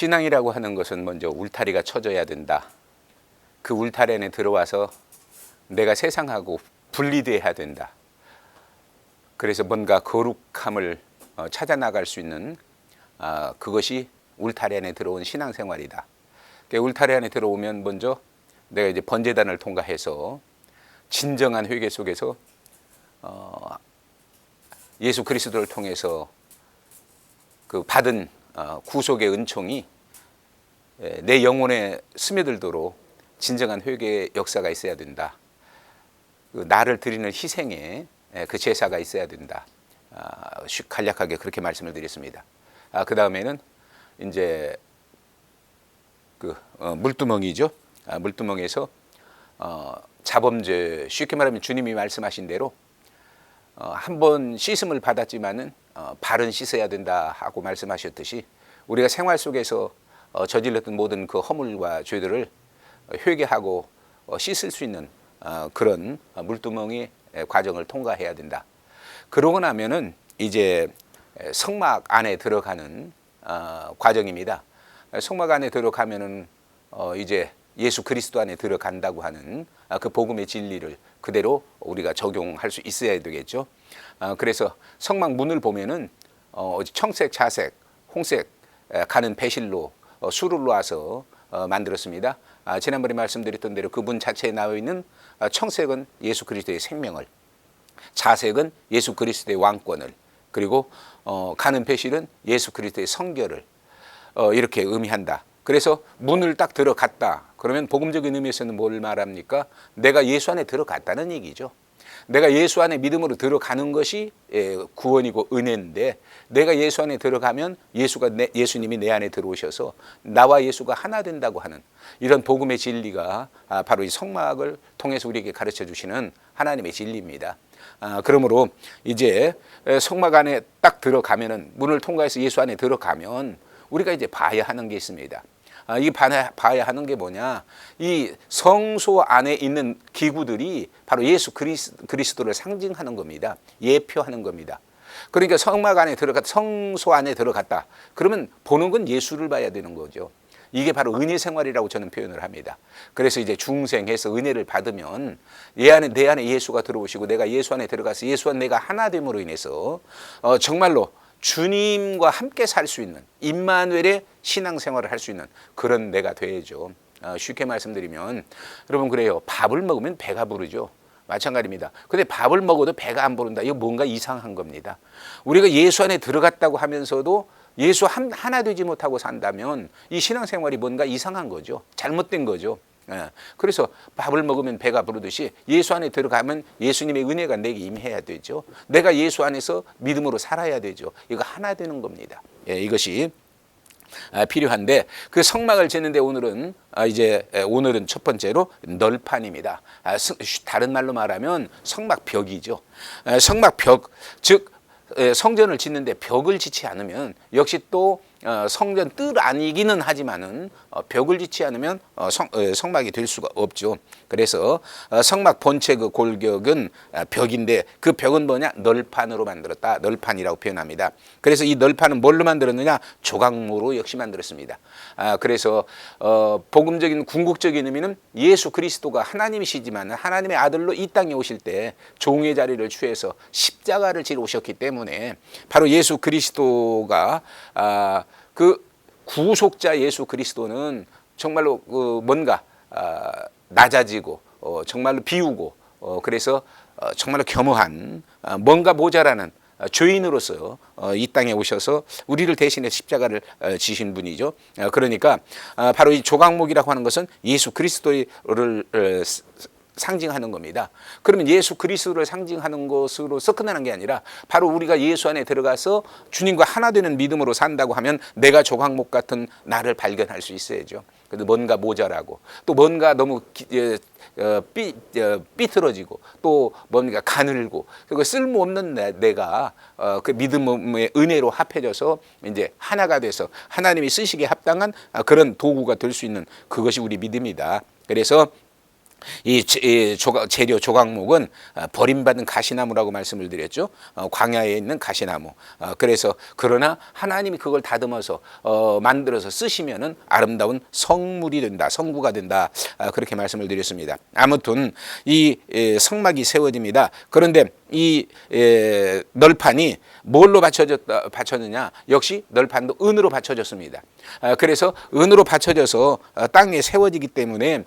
신앙이라고 하는 것은 먼저 울타리가 쳐져야 된다. 그 울타리 안에 들어와서 내가 세상하고 분리돼야 된다. 그래서 뭔가 거룩함을 찾아 나갈 수 있는 그것이 울타리 안에 들어온 신앙생활이다. 울타리 안에 들어오면 먼저 내가 이제 번제단을 통과해서 진정한 회개 속에서 예수 그리스도를 통해서 그 받은 구속의 은총이 내 영혼에 스며들도록 진정한 회개의 역사가 있어야 된다. 그 나를 드리는 희생에 그 제사가 있어야 된다. 간략하게 그렇게 말씀을 드렸습니다. 그 다음에는 이제 그 물두멍이죠. 물두멍에서 자범죄, 쉽게 말하면 주님이 말씀하신 대로 한 번 씻음을 받았지만은 발은 씻어야 된다 하고 말씀하셨듯이 우리가 생활 속에서 저질렀던 모든 그 허물과 죄들을 회개하고 씻을 수 있는 그런 물두멍의 과정을 통과해야 된다. 그러고 나면은 이제 성막 안에 들어가는 과정입니다. 성막 안에 들어가면은 이제 예수 그리스도 안에 들어간다고 하는 그 복음의 진리를 그대로 우리가 적용할 수 있어야 되겠죠. 그래서 성막 문을 보면은 청색, 자색, 홍색 가는 배실로 수를 놓아서 만들었습니다. 지난번에 말씀드렸던 대로 그 문 자체에 나와 있는 청색은 예수 그리스도의 생명을, 자색은 예수 그리스도의 왕권을, 그리고 가는 배실은 예수 그리스도의 성결을 이렇게 의미한다. 그래서 문을 딱 들어갔다. 그러면 복음적인 의미에서는 뭘 말합니까? 내가 예수 안에 들어갔다는 얘기죠. 내가 예수 안에 믿음으로 들어가는 것이 구원이고 은혜인데, 내가 예수 안에 들어가면 예수님이 내 안에 들어오셔서 나와 예수가 하나 된다고 하는 이런 복음의 진리가 바로 이 성막을 통해서 우리에게 가르쳐 주시는 하나님의 진리입니다. 그러므로 이제 성막 안에 딱 들어가면은, 문을 통과해서 예수 안에 들어가면 우리가 이제 봐야 하는 게 있습니다. 이 봐야 하는 게 뭐냐? 이 성소 안에 있는 기구들이 바로 예수 그리스도를 상징하는 겁니다. 예표하는 겁니다. 그러니까 성막 안에 성소 안에 들어갔다. 그러면 보는 건 예수를 봐야 되는 거죠. 이게 바로 은혜 생활이라고 저는 표현을 합니다. 그래서 이제 중생해서 은혜를 받으면 내 안에 예수가 들어오시고 내가 예수 안에 들어가서 예수와 내가 하나 됨으로 인해서 정말로 주님과 함께 살 수 있는 임마누엘의 신앙생활을 할 수 있는 그런 내가 되죠. 쉽게 말씀드리면 여러분 그래요. 밥을 먹으면 배가 부르죠. 마찬가지입니다. 근데 밥을 먹어도 배가 안 부른다. 이거 뭔가 이상한 겁니다. 우리가 예수 안에 들어갔다고 하면서도 예수 하나 되지 못하고 산다면 이 신앙생활이 뭔가 이상한 거죠. 잘못된 거죠. 그래서 밥을 먹으면 배가 부르듯이 예수 안에 들어가면 예수님의 은혜가 내게 임해야 되죠. 내가 예수 안에서 믿음으로 살아야 되죠. 이거 하나 되는 겁니다. 이것이 필요한데 그 성막을 짓는데 오늘은 첫 번째로 널판입니다. 다른 말로 말하면 성막벽이죠. 성막벽, 즉 성전을 짓는데 벽을 짓지 않으면 역시 또 성전 뜰 아니기는 하지만은 벽을 짓지 않으면 성막이 될 수가 없죠. 그래서 성막 본체 그 골격은 벽인데 그 벽은 뭐냐? 널판으로 만들었다. 널판이라고 표현합니다. 그래서 이 널판은 뭘로 만들었느냐? 조각모로 역시 만들었습니다. 그래서 복음적인 궁극적인 의미는 예수 그리스도가 하나님이시지만 하나님의 아들로 이 땅에 오실 때 종의 자리를 취해서 십자가를 지러 오셨기 때문에 바로 예수 그리스도가 그 구속자 예수 그리스도는 정말로 뭔가 낮아지고 정말로 비우고 그래서 정말로 겸허한 뭔가 모자라는 죄인으로서 이 땅에 오셔서 우리를 대신해 십자가를 지신 분이죠. 그러니까 바로 이 조각목이라고 하는 것은 예수 그리스도를 상징하는 겁니다. 그러면 예수 그리스도를 상징하는 것으로서 끝나는 게 아니라 바로 우리가 예수 안에 들어가서 주님과 하나 되는 믿음으로 산다고 하면 내가 조각목 같은 나를 발견할 수 있어야죠. 그래도 뭔가 모자라고 또 뭔가 너무 삐뚤어지고 또 뭔가 가늘고 그리고 쓸모없는 내가 그 믿음의 은혜로 합해져서 이제 하나가 돼서 하나님이 쓰시기에 합당한 그런 도구가 될 수 있는 그것이 우리 믿음이다. 그래서 이 재료 조각목은 버림받은 가시나무라고 말씀을 드렸죠. 광야에 있는 가시나무. 그래서 그러나 하나님이 그걸 다듬어서 만들어서 쓰시면은 아름다운 성물이 된다, 성구가 된다. 그렇게 말씀을 드렸습니다. 아무튼 이 성막이 세워집니다. 그런데 이 널판이 뭘로 받쳐졌느냐? 역시 널판도 은으로 받쳐졌습니다. 그래서 은으로 받쳐져서 땅에 세워지기 때문에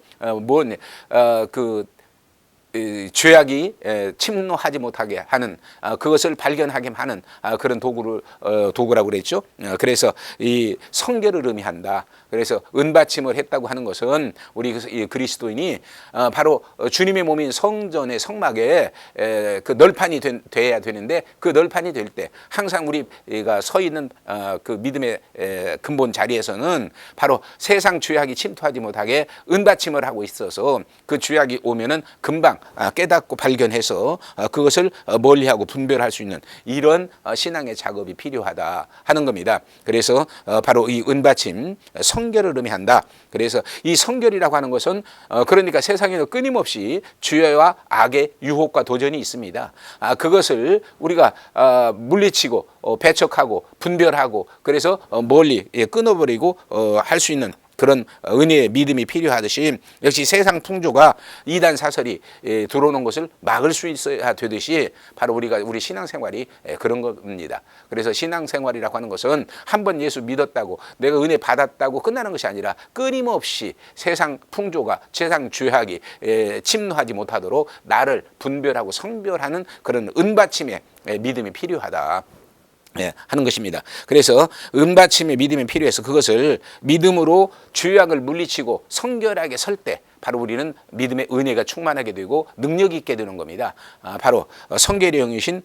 죄악이 침노하지 못하게 하는 그것을 발견하게 하는 그런 도구라고 그랬죠. 그래서 이 성결을 의미한다. 그래서 은받침을 했다고 하는 것은 우리 그리스도인이 바로 주님의 몸인 성전의 성막에 그 널판이 돼야 되는데 그 널판이 될 때 항상 우리가 서 있는 그 믿음의 근본 자리에서는 바로 세상 죄악이 침투하지 못하게 은받침을 하고 있어서 그 죄악이 오면은 금방 깨닫고 발견해서 그것을 멀리하고 분별할 수 있는 이런 신앙의 작업이 필요하다 하는 겁니다. 그래서 바로 이 은받침 성결을 의미한다. 그래서 이 성결이라고 하는 것은 그러니까 세상에는 끊임없이 죄와 악의 유혹과 도전이 있습니다. 그것을 우리가 물리치고 배척하고 분별하고 그래서 멀리 끊어버리고 할 수 있는 그런 은혜의 믿음이 필요하듯이 역시 세상 풍조가 이단 사설이 들어오는 것을 막을 수 있어야 되듯이 바로 우리 신앙생활이 그런 겁니다. 그래서 신앙생활이라고 하는 것은 한번 예수 믿었다고 내가 은혜 받았다고 끝나는 것이 아니라 끊임없이 세상 풍조가 세상 죄악이 침노하지 못하도록 나를 분별하고 성별하는 그런 은받침의 믿음이 필요하다. 하는 것입니다. 그래서 은받침의 믿음이 필요해서 그것을 믿음으로 죄악을 물리치고 성결하게 설 때 바로 우리는 믿음의 은혜가 충만하게 되고 능력이 있게 되는 겁니다. 바로 성결의 영이신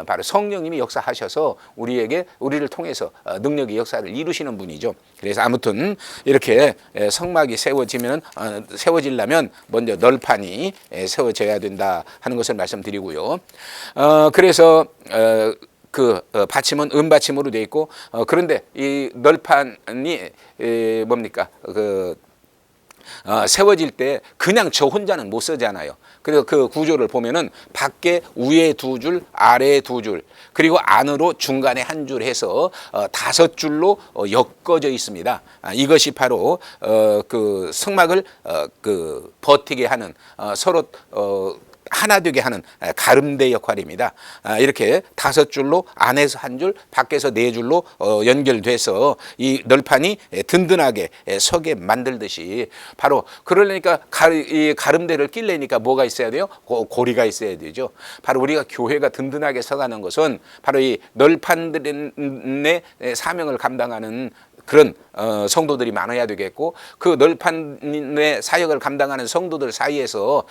바로 성령님이 역사하셔서 우리를 통해서 능력의 역사를 이루시는 분이죠. 그래서 아무튼 이렇게 성막이 세워지려면 먼저 널판이 세워져야 된다 하는 것을 말씀드리고요. 그래서 받침은 은받침으로 되어 있고 그런데 이 널판이 뭡니까? 세워질 때 그냥 저 혼자는 못 서잖아요. 그래서 그 구조를 보면은 밖에 위에 두 줄, 아래에 두 줄, 그리고 안으로 중간에 한 줄 해서 5줄로 엮어져 있습니다. 이것이 바로 그 성막을 버티게 하는 서로 하나 되게 하는 가름대 역할입니다. 이렇게 5줄로 안에서 1줄, 밖에서 4줄로 연결돼서 이 널판이 든든하게 서게 만들듯이 바로 그러려니까 이 가름대를 끼려니까 뭐가 있어야 돼요? 고리가 있어야 되죠. 바로 우리가 교회가 든든하게 서가는 것은 바로 이 널판들의 사명을 감당하는 그런 성도들이 많아야 되겠고 그 널판의 사역을 감당하는 성도들 사이에서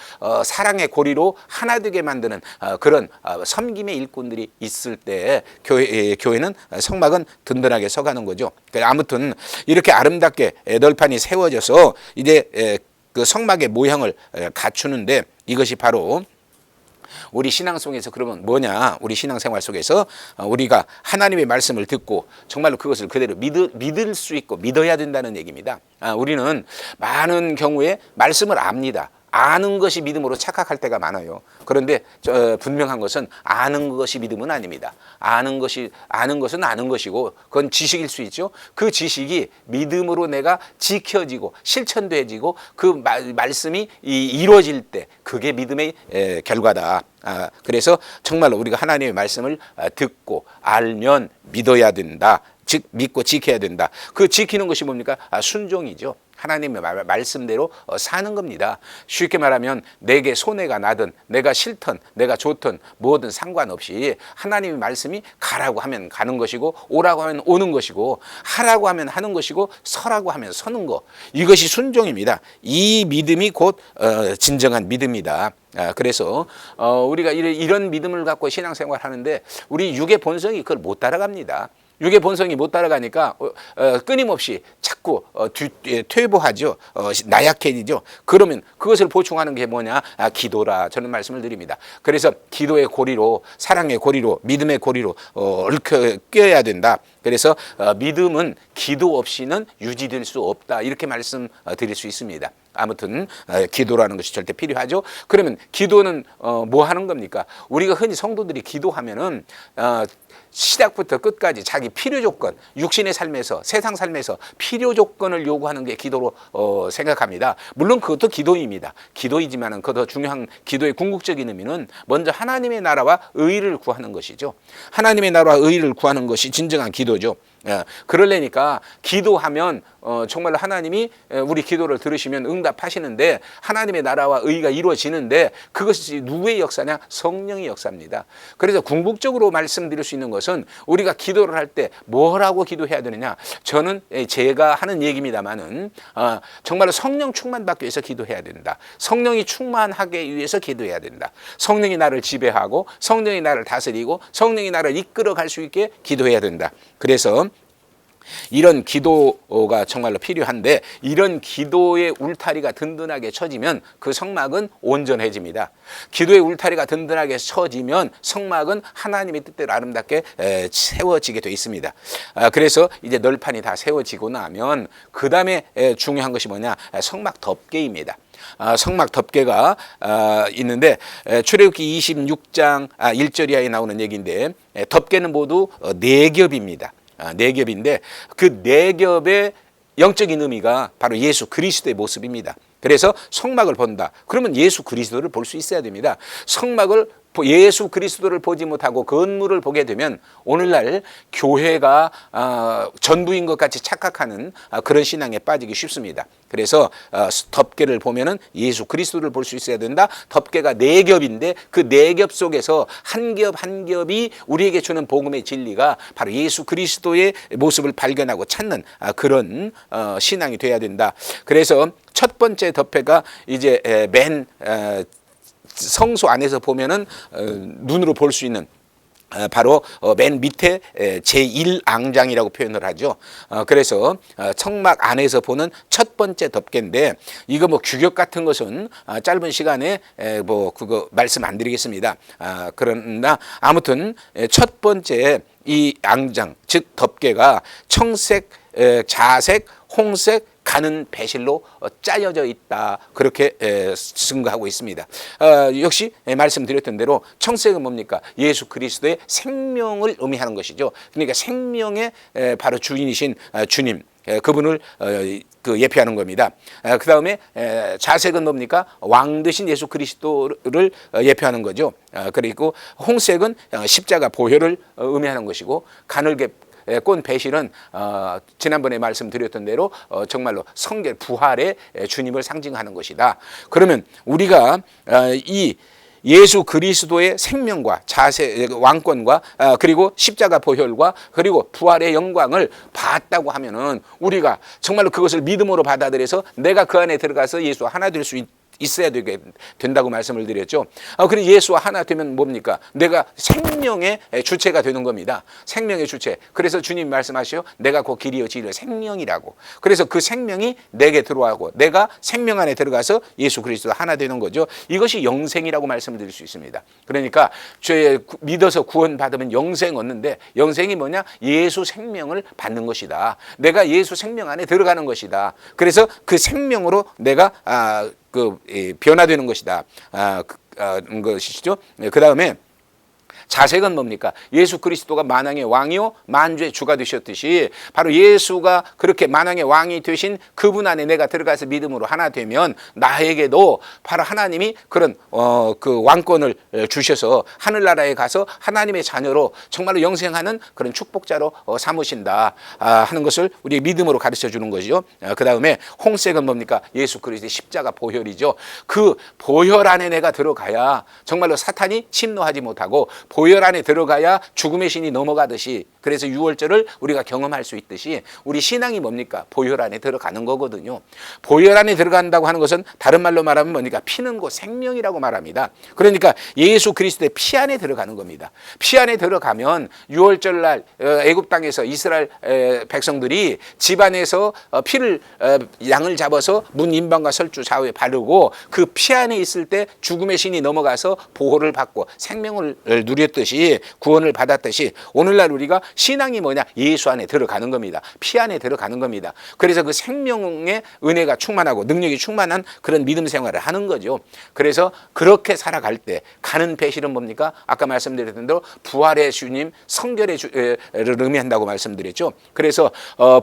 사랑의 고리로 하나 되게 만드는 그런 섬김의 일꾼들이 있을 때 교회는 성막은 든든하게 서가는 거죠. 아무튼 이렇게 아름답게 널판이 세워져서 이제 그 성막의 모양을 갖추는데 이것이 바로 우리 신앙 속에서 그러면 뭐냐? 우리 신앙생활 속에서 우리가 하나님의 말씀을 듣고 정말로 그것을 그대로 믿을 수 있고 믿어야 된다는 얘기입니다. 우리는 많은 경우에 말씀을 압니다. 아는 것이 믿음으로 착각할 때가 많아요. 그런데 분명한 것은 아는 것이 믿음은 아닙니다. 아는 것은 아는 것이고 그건 지식일 수 있죠. 그 지식이 믿음으로 내가 지켜지고 실천되어지고 그 말씀이 이루어질 때 그게 믿음의 결과다. 그래서 정말로 우리가 하나님의 말씀을 듣고 알면 믿어야 된다. 즉 믿고 지켜야 된다. 그 지키는 것이 뭡니까? 순종이죠. 하나님의 말씀대로 사는 겁니다. 쉽게 말하면 내게 손해가 나든 내가 싫든 내가 좋든 뭐든 상관없이 하나님의 말씀이 가라고 하면 가는 것이고 오라고 하면 오는 것이고 하라고 하면 하는 것이고 서라고 하면 서는 것, 이것이 순종입니다. 이 믿음이 곧 진정한 믿음이다. 그래서 우리가 이런 믿음을 갖고 신앙생활 하는데 우리 육의 본성이 그걸 못 따라갑니다. 육의 본성이 못 따라가니까 끊임없이 자꾸 퇴보하죠. 나약해지죠. 그러면 그것을 보충하는 게 뭐냐? 기도라 저는 말씀을 드립니다. 그래서 기도의 고리로 사랑의 고리로 믿음의 고리로 얽혀야 된다. 그래서 믿음은 기도 없이는 유지될 수 없다, 이렇게 말씀드릴 수 있습니다. 아무튼 기도라는 것이 절대 필요하죠. 그러면 기도는 뭐 하는 겁니까? 우리가 흔히 성도들이 기도하면은 시작부터 끝까지 자기 필요 조건, 육신의 삶에서, 세상 삶에서 필요 조건을 요구하는 게 기도로 생각합니다. 물론 그것도 기도입니다. 기도이지만은 그 더 중요한 기도의 궁극적인 의미는 먼저 하나님의 나라와 의를 구하는 것이죠. 하나님의 나라와 의를 구하는 것이 진정한 기도죠. 그러려니까 기도하면 정말로 하나님이 우리 기도를 들으시면 응답하시는데, 하나님의 나라와 의가 이루어지는데, 그것이 누구의 역사냐? 성령의 역사입니다. 그래서 궁극적으로 말씀드릴 수 있는 것은, 우리가 기도를 할 때 뭐라고 기도해야 되느냐? 저는 제가 하는 얘기입니다만은 정말로 성령 충만받기 위해서 기도해야 된다. 성령이 충만하기 위해서 기도해야 된다. 성령이 나를 지배하고 성령이 나를 다스리고 성령이 나를 이끌어갈 수 있게 기도해야 된다. 그래서 이런 기도가 정말로 필요한데, 이런 기도의 울타리가 든든하게 쳐지면 그 성막은 온전해집니다. 기도의 울타리가 든든하게 쳐지면 성막은 하나님의 뜻대로 아름답게 세워지게 되어 있습니다. 그래서 이제 널판이 다 세워지고 나면 그 다음에 중요한 것이 뭐냐? 성막 덮개입니다. 성막 덮개가 있는데, 출애굽기 26장 1절 이하에 나오는 얘기인데, 덮개는 모두 4겹입니다. 4겹인데 그 4겹의 영적인 의미가 바로 예수 그리스도의 모습입니다. 그래서 성막을 본다. 그러면 예수 그리스도를 볼 수 있어야 됩니다. 성막을, 예수 그리스도를 보지 못하고 건물을 보게 되면 오늘날 교회가 전부인 것 같이 착각하는 그런 신앙에 빠지기 쉽습니다. 그래서 덮개를 보면은 예수 그리스도를 볼 수 있어야 된다. 덮개가 4겹인데 그 4겹 속에서 한 겹 한 겹이 우리에게 주는 복음의 진리가 바로 예수 그리스도의 모습을 발견하고 찾는 그런 신앙이 돼야 된다. 그래서 첫 번째 덮개가 이제 맨 성소 안에서 보면은 눈으로 볼 수 있는 바로 맨 밑에 제1앙장이라고 표현을 하죠. 그래서 성막 안에서 보는 첫 번째 덮개인데, 이거 뭐 규격 같은 것은 짧은 시간에 뭐 그거 말씀 안 드리겠습니다. 그러나 아무튼 첫 번째 이 앙장, 즉 덮개가 청색, 자색, 홍색, 가는 배실로 짜여져 있다, 그렇게 증거하고 있습니다. 역시 말씀드렸던 대로 청색은 뭡니까? 예수 그리스도의 생명을 의미하는 것이죠. 그러니까 생명의 바로 주인이신 주님, 그분을 예표하는 겁니다. 그 다음에 자색은 뭡니까? 왕 되신 예수 그리스도를 예표하는 거죠. 그리고 홍색은 십자가 보혈을 의미하는 것이고, 가늘게 꼰 배실은 지난번에 말씀드렸던 대로 정말로 성결 부활의 주님을 상징하는 것이다. 그러면 우리가 이 예수 그리스도의 생명과 자세, 왕권과 그리고 십자가 보혈과 그리고 부활의 영광을 봤다고 하면은 우리가 정말로 그것을 믿음으로 받아들여서 내가 그 안에 들어가서 예수와 하나 될 수 있어야 되게 된다고 말씀을 드렸죠. 그리고 예수와 하나 되면 뭡니까? 내가 생명의 주체가 되는 겁니다. 생명의 주체. 그래서 주님 말씀하시오. 내가 곧 길이요 진리요 생명이라고. 그래서 그 생명이 내게 들어가고 내가 생명 안에 들어가서 예수 그리스도 하나 되는 거죠. 이것이 영생이라고 말씀을 드릴 수 있습니다. 그러니까 죄 믿어서 구원받으면 영생 얻는데, 영생이 뭐냐? 예수 생명을 받는 것이다. 내가 예수 생명 안에 들어가는 것이다. 그래서 그 생명으로 내가 변화되는 것이다. 것이죠. 그 다음에 자색은 뭡니까? 예수 그리스도가 만왕의 왕이요 만주의 주가 되셨듯이 바로 예수가 그렇게 만왕의 왕이 되신 그분 안에 내가 들어가서 믿음으로 하나 되면 나에게도 바로 하나님이 그런 그 왕권을 주셔서 하늘나라에 가서 하나님의 자녀로 정말로 영생하는 그런 축복자로 삼으신다 하는 것을 우리 믿음으로 가르쳐 주는 거죠. 그 다음에 홍색은 뭡니까? 예수 그리스도의 십자가 보혈이죠. 그 보혈 안에 내가 들어가야 정말로 사탄이 침노하지 못하고, 보혈 안에 들어가야 죽음의 신이 넘어가듯이, 그래서 유월절을 우리가 경험할 수 있듯이 우리 신앙이 뭡니까? 보혈 안에 들어가는 거거든요. 보혈 안에 들어간다고 하는 것은 다른 말로 말하면 뭡니까? 피는 곧 생명이라고 말합니다. 그러니까 예수 그리스도의 피 안에 들어가는 겁니다. 피 안에 들어가면 유월절날 애굽 땅에서 이스라엘 백성들이 집 안에서 피를 양을 잡아서 문 인방과 설주 좌우에 바르고 그 피 안에 있을 때 죽음의 신이 넘어가서 보호를 받고 생명을 누렸듯이, 구원을 받았듯이, 오늘날 우리가 신앙이 뭐냐? 예수 안에 들어가는 겁니다. 피 안에 들어가는 겁니다. 그래서 그 생명의 은혜가 충만하고 능력이 충만한 그런 믿음 생활을 하는 거죠. 그래서 그렇게 살아갈 때 가는 배실은 뭡니까? 아까 말씀드렸던 대로 부활의 주님, 성결의 주를 의미한다고 말씀드렸죠. 그래서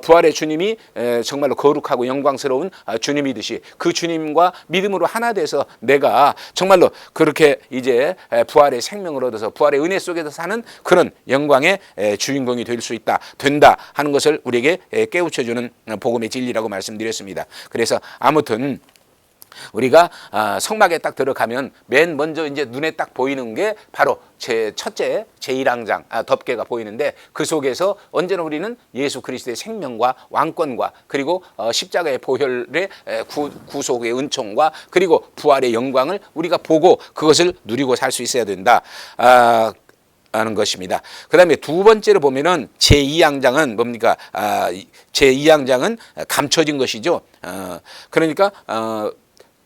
부활의 주님이 정말로 거룩하고 영광스러운 주님이듯이 그 주님과 믿음으로 하나 돼서 내가 정말로 그렇게 이제 부활의 생명을 얻어서 부활의 은혜 속에서 사는 그런 영광의 주인공이 될 수 있다, 된다 하는 것을 우리에게 깨우쳐주는 복음의 진리라고 말씀드렸습니다. 그래서 아무튼 우리가 성막에 딱 들어가면 맨 먼저 이제 눈에 딱 보이는 게 바로 제 첫째 제1항장 덮개가 보이는데 그 속에서 언제나 우리는 예수 그리스도의 생명과 왕권과 그리고 십자가의 보혈의 구속의 은총과 그리고 부활의 영광을 우리가 보고 그것을 누리고 살 수 있어야 된다 하는 것입니다. 그 다음에 두 번째로 보면은 제2항장은 뭡니까? 제2항장은 감춰진 것이죠. 그러니까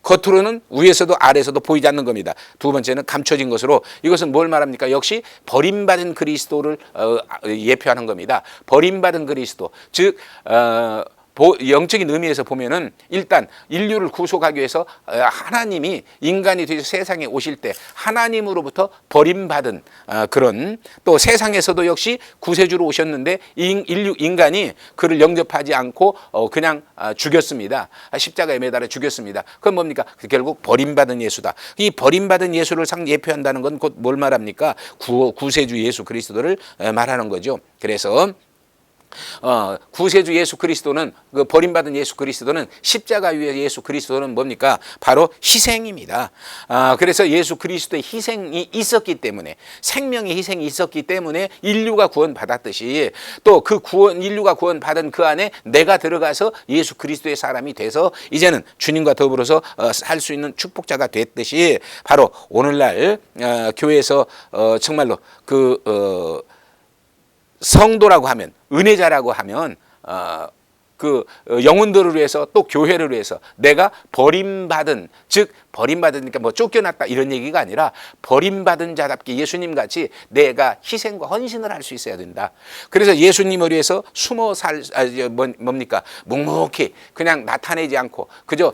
겉으로는 위에서도 아래에서도 보이지 않는 겁니다. 두 번째는 감춰진 것으로 이것은 뭘 말합니까? 역시 버림받은 그리스도를 예표하는 겁니다. 버림받은 그리스도, 즉 영적인 의미에서 보면은 일단 인류를 구속하기 위해서 하나님이 인간이 되어 세상에 오실 때 하나님으로부터 버림받은 그런, 또 세상에서도 역시 구세주로 오셨는데 인간이 그를 영접하지 않고 그냥 죽였습니다. 십자가에 매달아 죽였습니다. 그건 뭡니까? 결국 버림받은 예수다. 이 버림받은 예수를 예표한다는 건 곧 뭘 말합니까? 구세주 예수 그리스도를 말하는 거죠. 그래서 구세주 예수 그리스도는, 그 버림받은 예수 그리스도는, 십자가 위에 예수 그리스도는 뭡니까? 바로 희생입니다. 그래서 예수 그리스도의 희생이 있었기 때문에, 생명의 희생이 있었기 때문에 인류가 구원받았듯이 또 그 인류가 구원받은 그 안에 내가 들어가서 예수 그리스도의 사람이 돼서 이제는 주님과 더불어서 살 수 있는 축복자가 됐듯이 바로 오늘날 교회에서 정말로 성도라고 하면, 은혜자라고 하면 그 영혼들을 위해서 또 교회를 위해서 내가 버림받은, 즉 버림받으니까 뭐 쫓겨났다 이런 얘기가 아니라 버림받은 자답게 예수님 같이 내가 희생과 헌신을 할 수 있어야 된다. 그래서 예수님을 위해서 숨어 뭡니까? 묵묵히 그냥 나타내지 않고 그저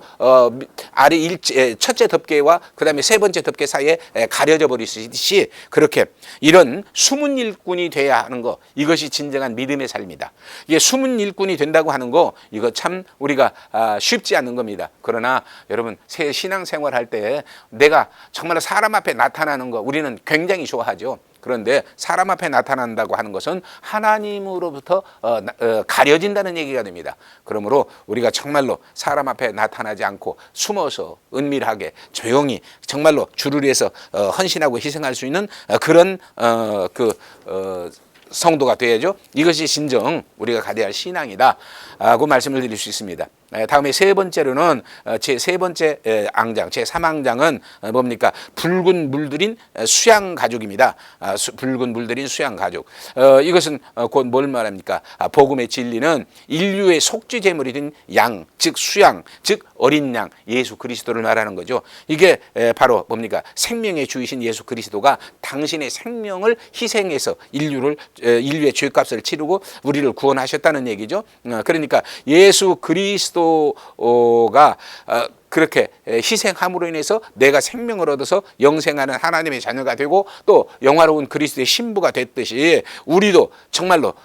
첫째 덮개와 그다음에 세 번째 덮개 사이에 가려져 버리듯이 그렇게 이런 숨은 일꾼이 돼야 하는 거, 이것이 진정한 믿음의 삶이다. 이게 숨은 일꾼이 된다고 하는 거, 이거 참 우리가 쉽지 않은 겁니다. 그러나 여러분, 새 신앙생활 할 때 내가 정말 사람 앞에 나타나는 거 우리는 굉장히 좋아하죠. 그런데 사람 앞에 나타난다고 하는 것은 하나님으로부터 가려진다는 얘기가 됩니다. 그러므로 우리가 정말로 사람 앞에 나타나지 않고 숨어서 은밀하게 조용히 정말로 주를 위해서 헌신하고 희생할 수 있는 그런 성도가 되어야죠. 이것이 진정 우리가 가져야 할 신앙이다 하고 말씀을 드릴 수 있습니다. 다음에 세 번째로는 제 세 번째 앙장, 제 3앙장은 뭡니까? 붉은 물들인 수양 가죽입니다. 붉은 물들인 수양 가죽. 이것은 곧 뭘 말합니까? 복음의 진리는 인류의 속죄 제물이 된 양, 즉 수양, 즉 어린 양, 예수 그리스도를 말하는 거죠. 이게 바로 뭡니까? 생명의 주이신 예수 그리스도가 당신의 생명을 희생해서 인류의 죄값을 치르고 우리를 구원하셨다는 얘기죠. 그러니까 예수 그리스도가 그렇게 희생함으로 인해서 내가 생명을 얻어서 영생하는 하나님의 자녀가 되고 또 영화로운 그리스도의 신부가 됐듯이 우리도 정말로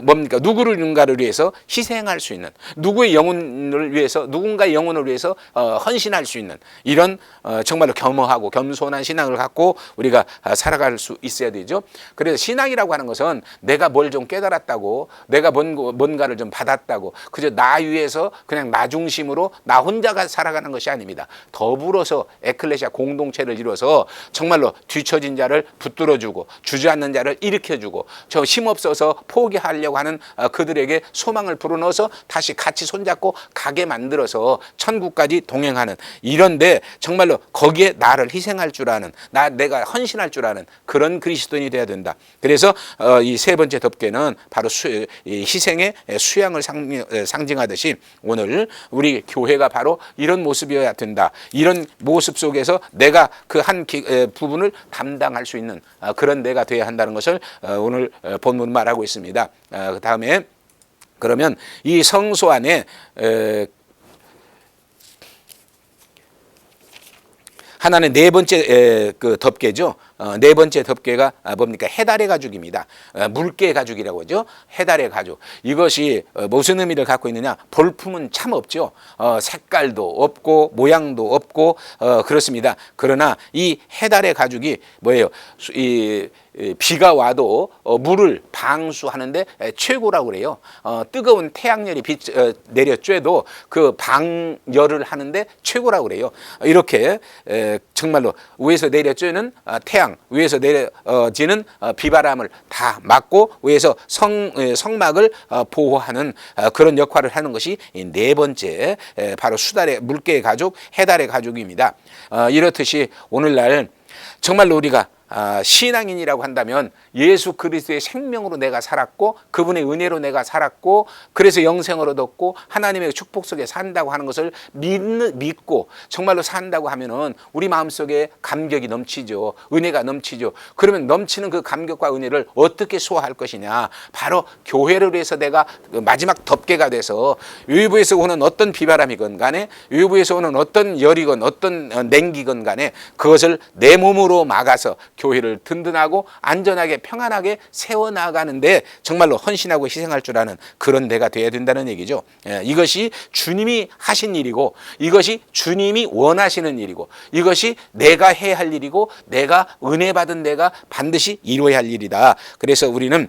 뭡니까? 누군가를 위해서 희생할 수 있는, 누구의 영혼을 위해서, 누군가의 영혼을 위해서 헌신할 수 있는 이런 정말로 겸허하고 겸손한 신앙을 갖고 우리가 살아갈 수 있어야 되죠. 그래서 신앙이라고 하는 것은 내가 뭘 좀 깨달았다고, 내가 뭔가를 좀 받았다고 그저 나 위해서 그냥 나 중심으로 나 혼자가 살아가는 것이 아닙니다. 더불어서 에클레시아 공동체를 이루어서 정말로 뒤처진 자를 붙들어주고 주저앉는 자를 일으켜주고 저 힘없어서 포기하려고 하는 그들에게 소망을 불어넣어서 다시 같이 손잡고 가게 만들어서 천국까지 동행하는, 이런데 정말로 거기에 나를 희생할 줄 아는, 내가 헌신할 줄 아는 그런 그리스도인이 되어야 된다. 그래서 이 세 번째 덮개는 바로 희생의 수양을 상징하듯이 오늘 우리 교회가 바로 이런 모습 모습이어야 된다. 이런 모습 속에서 내가 그 한 부분을 담당할 수 있는 그런 내가 되어야 한다는 것을 오늘 본문 말하고 있습니다. 그 다음에 그러면 이 성소 안에 하나는 네 번째 그 덮개죠. 네 번째 덮개가 뭡니까? 해달의 가죽입니다. 물개 가죽이라고 하죠. 해달의 가죽. 이것이 무슨 의미를 갖고 있느냐? 볼품은 참 없죠. 색깔도 없고 모양도 없고 그렇습니다. 그러나 이 해달의 가죽이 뭐예요? 이 비가 와도 물을 방수하는데 최고라고 그래요. 뜨거운 태양열이 내려 쬐도 그 방열을 하는데 최고라고 그래요. 이렇게 정말로 위에서 내려 쬐는 태양, 위에서 내려지는 비바람을 다 막고 위에서 성막을 보호하는 그런 역할을 하는 것이 네 번째 바로 수달의 물개의 가죽, 해달의 가죽입니다. 이렇듯이 오늘날 정말로 우리가 신앙인이라고 한다면 예수 그리스도의 생명으로 내가 살았고 그분의 은혜로 내가 살았고 그래서 영생을 얻었고 하나님의 축복 속에 산다고 하는 것을 믿고 정말로 산다고 하면은 우리 마음속에 감격이 넘치죠. 은혜가 넘치죠. 그러면 넘치는 그 감격과 은혜를 어떻게 소화할 것이냐? 바로 교회를 위해서 내가 마지막 덮개가 돼서 외부에서 오는 어떤 비바람이건 간에 외부에서 오는 어떤 열이건 어떤 냉기건 간에 그것을 내 몸으로 막아서 교회를 든든하고 안전하게 평안하게 세워나가는데 정말로 헌신하고 희생할 줄 아는 그런 내가 돼야 된다는 얘기죠. 이것이 주님이 하신 일이고 이것이 주님이 원하시는 일이고 이것이 내가 해야 할 일이고 내가 은혜 받은 내가 반드시 이루어야 할 일이다. 그래서 우리는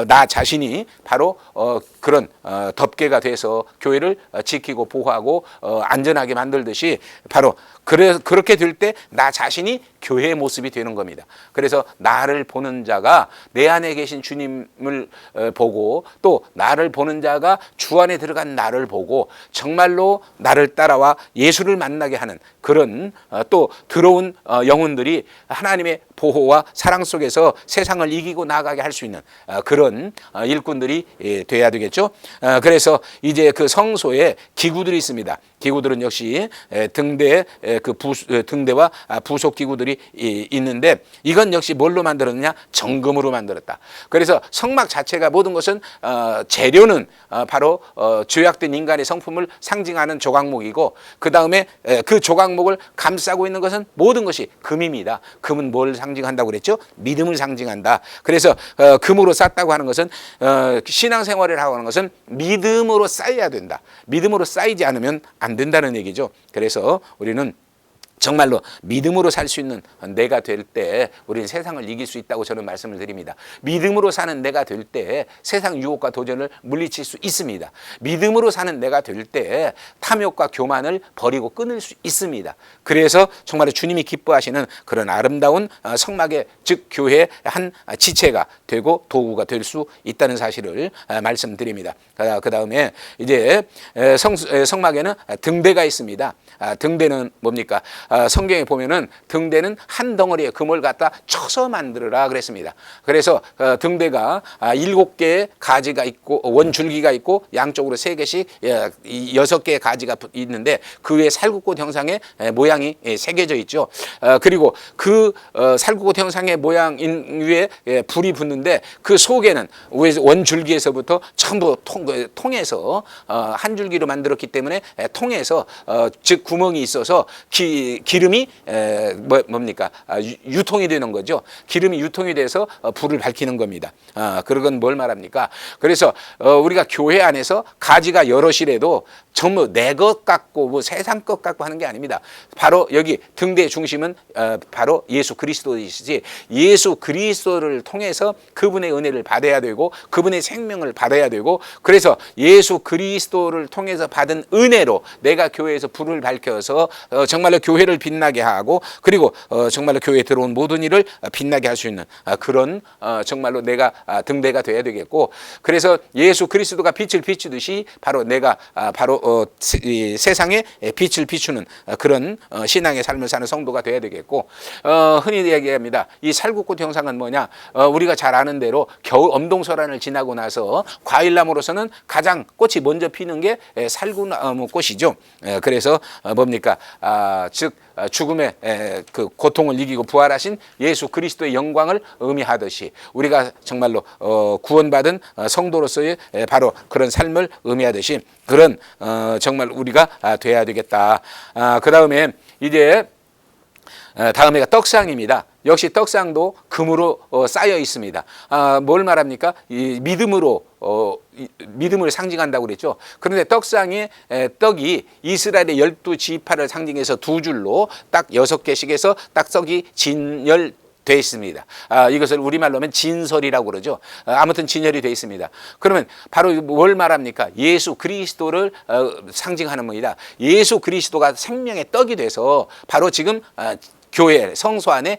나 자신이 바로 그런 덮개가 돼서 교회를 지키고 보호하고 안전하게 만들듯이 바로 그렇게 될 때 나 자신이 교회의 모습이 되는 겁니다. 그래서 나를 보는 자가 내 안에 계신 주님을 보고 또 나를 보는 자가 주 안에 들어간 나를 보고 정말로 나를 따라와 예수를 만나게 하는 그런 또 들어온 영혼들이 하나님의 보호와 사랑 속에서 세상을 이기고 나가게 할 수 있는 그런 일꾼들이 돼야 되겠죠. 그래서 이제 그 성소에 기구들이 있습니다. 기구들은 역시 등대와 부속 기구들이 있는데 이건 역시 뭘로 만들었느냐? 정금으로 만들었다. 그래서 성막 자체가 모든 것은 재료는 바로 죄악된 인간의 성품을 상징하는 조각목이고 그 다음에 그 조각목을 감싸고 있는 것은 모든 것이 금입니다. 금은 뭘 상징한다고 그랬죠? 믿음을 상징한다. 그래서 금으로 쌌다고 하는 것은 신앙생활을 하고 하는 것은 믿음으로 쌓여야 된다. 믿음으로 쌓이지 않으면 안 된다는 얘기죠. 그래서 우리는 정말로 믿음으로 살 수 있는 내가 될 때 우리는 세상을 이길 수 있다고 저는 말씀을 드립니다. 믿음으로 사는 내가 될 때 세상 유혹과 도전을 물리칠 수 있습니다. 믿음으로 사는 내가 될 때 탐욕과 교만을 버리고 끊을 수 있습니다. 그래서 정말로 주님이 기뻐하시는 그런 아름다운 성막의 즉 교회의 한 지체가 되고 도구가 될 수 있다는 사실을 말씀드립니다. 그 다음에 이제 성막에는 등대가 있습니다. 등대는 뭡니까? 성경에 보면은 등대는 한 덩어리의 금을 갖다 쳐서 만들어라 그랬습니다. 그래서 등대가 7개의 가지가 있고 원줄기가 있고 양쪽으로 3개씩 6개의 가지가 있는데 그 위에 살구꽃 형상의 모양이 새겨져 있죠. 그리고 그 살구꽃 형상의 모양 위에 불이 붙는데 그 속에는 원줄기에서부터 전부 통해서 한 줄기로 만들었기 때문에 통해서 즉 구멍이 있어서 기름이 뭡니까? 유통이 되는 거죠. 기름이 유통이 돼서 불을 밝히는 겁니다. 그건 뭘 말합니까? 그래서 우리가 교회 안에서 가지가 여럿이라도 전부 내 것 같고 뭐 세상 것 같고 하는 게 아닙니다. 바로 여기 등대의 중심은 바로 예수 그리스도이시지 예수 그리스도를 통해서 그분의 은혜를 받아야 되고 그분의 생명을 받아야 되고 그래서 예수 그리스도를 통해서 받은 은혜로 내가 교회에서 불을 밝혀서 정말로 교회를 교회를 빛나게 하고 그리고 정말로 교회에 들어온 모든 일을 빛나게 할 수 있는 그런 정말로 내가 등대가 돼야 되겠고, 그래서 예수 그리스도가 빛을 비추듯이 바로 내가 바로 이 세상에 빛을 비추는 그런 신앙의 삶을 사는 성도가 돼야 되겠고, 흔히 얘기합니다. 이 살구꽃 형상은 뭐냐? 우리가 잘 아는 대로 겨울 엄동설한을 지나고 나서 과일나무로서는 가장 꽃이 먼저 피는 게 살구나무 꽃이죠. 그래서 뭡니까? 즉 죽음의 그 고통을 이기고 부활하신 예수 그리스도의 영광을 의미하듯이 우리가 정말로 구원받은 성도로서의 바로 그런 삶을 의미하듯이 그런 정말 우리가 돼야 되겠다. 그 다음에 이제 다음에가 떡상입니다. 역시 떡상도 금으로 쌓여 있습니다. 뭘 말합니까? 이 믿음으로 믿음을 상징한다고 그랬죠. 그런데 떡상에 떡이 이스라엘의 12지파를 상징해서 두 줄로 딱 6개씩 해서 딱 떡이 진열되어 있습니다. 이것을 우리말로 하면 진설이라고 그러죠. 아무튼 진열이 되어 있습니다. 그러면 바로 뭘 말합니까? 예수 그리스도를 상징하는 겁니다. 예수 그리스도가 생명의 떡이 돼서 바로 지금 교회 성소 안에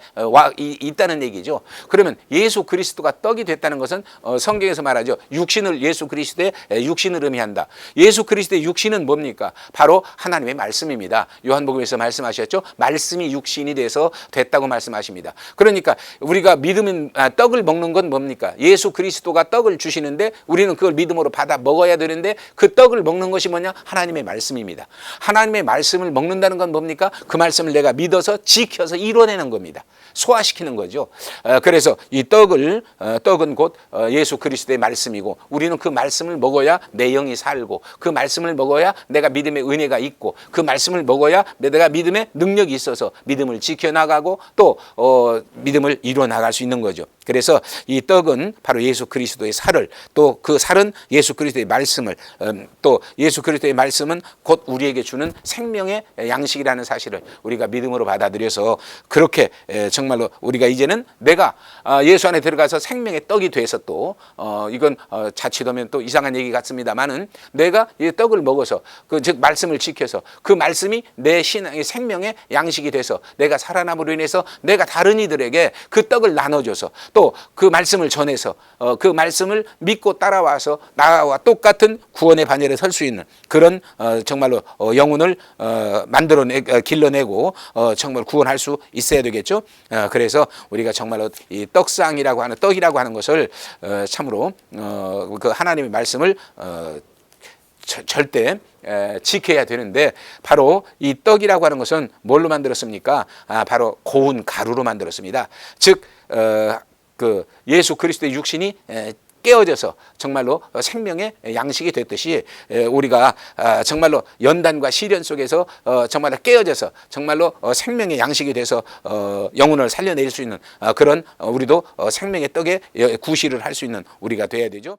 있다는 얘기죠. 그러면 예수 그리스도가 떡이 됐다는 것은 성경에서 말하죠. 육신을 예수 그리스도의 육신을 의미한다. 예수 그리스도의 육신은 뭡니까? 바로 하나님의 말씀입니다. 요한복음에서 말씀하셨죠. 말씀이 육신이 돼서 됐다고 말씀하십니다. 그러니까 우리가 믿으면 떡을 먹는 건 뭡니까? 예수 그리스도가 떡을 주시는데 우리는 그걸 믿음으로 받아 먹어야 되는데 그 떡을 먹는 것이 뭐냐? 하나님의 말씀입니다. 하나님의 말씀을 먹는다는 건 뭡니까? 그 말씀을 내가 믿어서 지켜서 이뤄내는 겁니다. 소화시키는 거죠. 그래서 이 떡은 곧 예수 그리스도의 말씀이고 우리는 그 말씀을 먹어야 내 영이 살고 그 말씀을 먹어야 내가 믿음의 은혜가 있고 그 말씀을 먹어야 내가 믿음의 능력이 있어서 믿음을 지켜나가고 또 믿음을 이뤄나갈 수 있는 거죠. 그래서 이 떡은 바로 예수 그리스도의 살을, 또 그 살은 예수 그리스도의 말씀을, 또 예수 그리스도의 말씀은 곧 우리에게 주는 생명의 양식이라는 사실을 우리가 믿음으로 받아들여서 그렇게 정말로 우리가 이제는 내가 예수 안에 들어가서 생명의 떡이 돼서 또 이건 자칫하면 또 이상한 얘기 같습니다만은 내가 이 떡을 먹어서 즉 말씀을 지켜서 그 말씀이 내 신앙의 생명의 양식이 돼서 내가 살아남으로 인해서 내가 다른 이들에게 그 떡을 나눠줘서 또 그 말씀을 전해서 그 말씀을 믿고 따라와서 나와 똑같은 구원의 반열에 설 수 있는 그런 정말로 영혼을 길러내고 정말 구원할 수 있어야 되겠죠. 그래서 우리가 정말로 이 떡상이라고 하는 떡이라고 하는 것을 참으로 그 하나님의 말씀을 절대 지켜야 되는데 바로 이 떡이라고 하는 것은 뭘로 만들었습니까? 바로 고운 가루로 만들었습니다. 즉 그 예수 그리스도의 육신이 깨어져서 정말로 생명의 양식이 됐듯이 우리가 정말로 연단과 시련 속에서 정말로 깨어져서 정말로 생명의 양식이 돼서 영혼을 살려낼 수 있는 그런 우리도 생명의 떡에 구실을 할 수 있는 우리가 돼야 되죠.